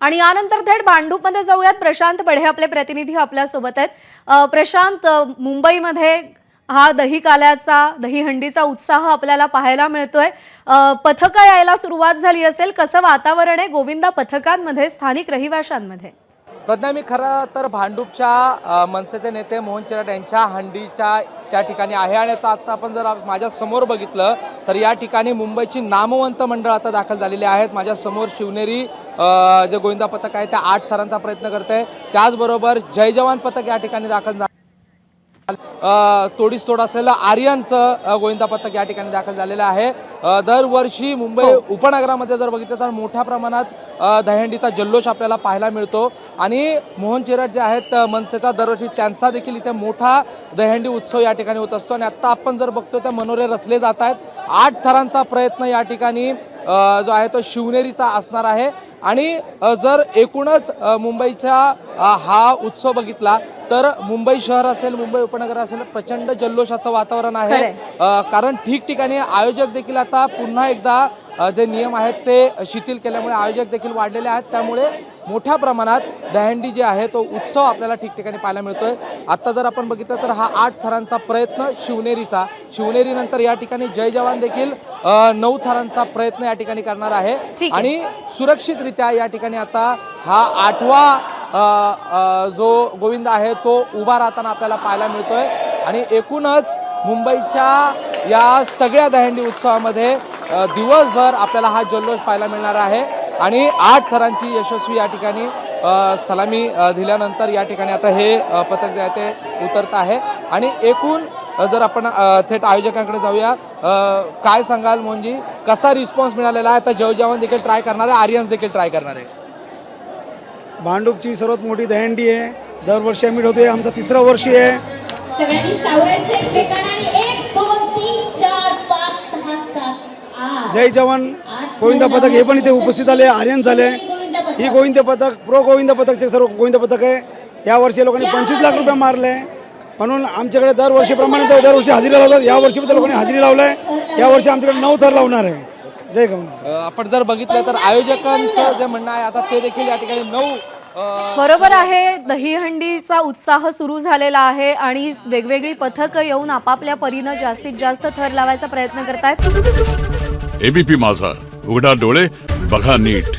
आणि यानंतर थेट भांडूपमध्ये जाऊयात। प्रशांत बढे आपले प्रतिनिधी आपल्या सोबत आहेत। प्रशांत, मुंबईमध्ये हा दहीहंडीचा उत्साह आपल्याला पाहायला मिळतोय। पथकं यायला सुरुवात झाली असेल, कसं वातावरण आहे गोविंदा पथकांमध्ये, स्थानिक रहिवाशांमध्ये? प्रज्ञा, मी खरं तर भांडूपच्या मनसेचे नेते मोहन चेराट यांच्या हंडीच्या त्या ठिकाणी आहे आणि आता आपण जर माझ्या समोर बघितलं तर या ठिकाणी मुंबईची नामवंत मंडळ आता दाखल झालेली आहेत। माझ्या समोर शिवनेरी जे गोविंदा पथक आहे त्या 8 थरांचा प्रयत्न करते, त्याचबरोबर जय जवान पथक या ठिकाणी दाखल झाले। तोडीस तोड असलेलं आर्यनचं गोविंदा पथक या ठिकाणी दाखल झालेलं आहे। दरवर्षी मुंबई उपनगरामध्ये जर बघितलं तर मोठ्या प्रमाणात दहीहंडीचा जल्लोष आपल्याला पाहायला मिळतो आणि मोहन चेराट जे आहेत मनसेचा दरवर्षी त्यांचा देखील इथे मोठा दहीहंडी उत्सव या ठिकाणी होत असतो आणि आता आपण जर बघतो तर मनोरे रचले जात आहेत। 8 थरांचा प्रयत्न या ठिकाणी जो आहे तो शिवनेरीचा असणार आहे आणि जर एकूणच मुंबईचा हा उत्सव बघितला तर मुंबई शहर असेल, मुंबई उपनगर असेल, प्रचंड जल्लोषाचं वातावरण आहे। कारण ठिकठिकाणी आयोजक देखील आता पुन्हा एकदा जे नियम आहेत ते शिथिल केल्यामुळे आयोजक देखील वाढलेले आहेत, त्यामुळे मोठ्या प्रमाणात दहीहंडी जी आहे तो उत्सव आपल्याला ठिकठिकाणी पाहायला मिळतोय। आता जर आपण बघितलं तर हा 8 थरांचा प्रयत्न शिवनेरीनंतर या ठिकाणी जय जवान देखील 9 थरांचा प्रयत्न या ठिकाणी करणार आहे आणि सुरक्षितरित्या या ठिकाणी आता हा 8वा जो गोविंद आहे तो उभा राहताना आपल्याला पाहायला मिळतोय आणि एकूणच मुंबईच्या या सगळ्या दहीहंडी उत्सवामध्ये दिवसभर आपल्याला हा जल्लोष पाहायला मिळणार आहे आणि 8 थरांची यशस्वी या ठिकाणी सलामी दिल्यानंतर या ठिकाणी आता हे पथक जे आहे ते उतरत आहे आणि एकूण जर आपण थेट आयोजकांकडे जाऊया, काय सांगाल मोहनजी, कसा रिस्पॉन्स मिळालेला आहे? आता जय जवान देखील ट्राय करणार आहे, आर्यन्स देखील ट्राय करणार आहे। भांडूपची सर्वात मोठी दहीहंडी आहे, दरवर्षी आम्ही ठेवतोय, आमचा 3रं वर्ष आहे। सगळ्यांनी सावरायचं एकमेकांना आणि 1 2 3 4 5 6 7 8 जय जवान गोविंदा पथक हे पण इथे उपस्थित आले, आर्यन झाले। ही गोविंदा पथक प्रो गोविंदा पथकचे सर्व गोविंदा पथक आहे। या वर्षी लोकांनी 25 लाख रुपये मारले, म्हणून आमच्याकडे दरवर्षीप्रमाणे दरवर्षी हजेरी लावतात, या वर्षी पण लोकांनी हजेरी लावलाय। या वर्षी आमच्याकडे 9 थर लावणार आहे। जय गौंड। आपण जर बघितलं तर आयोजकांचं जे म्हणणं आहे आता ते देखील या ठिकाणी 9 बरोबर आहे। दहीहंडीचा उत्साह सुरू झालेला आहे आणि वेगवेगळी पथकं येऊन आपापल्या परीनं जास्तीत जास्त थर लावायचा प्रयत्न करतायत। एबीपी माझा, उघडा डोळे बघा नीट।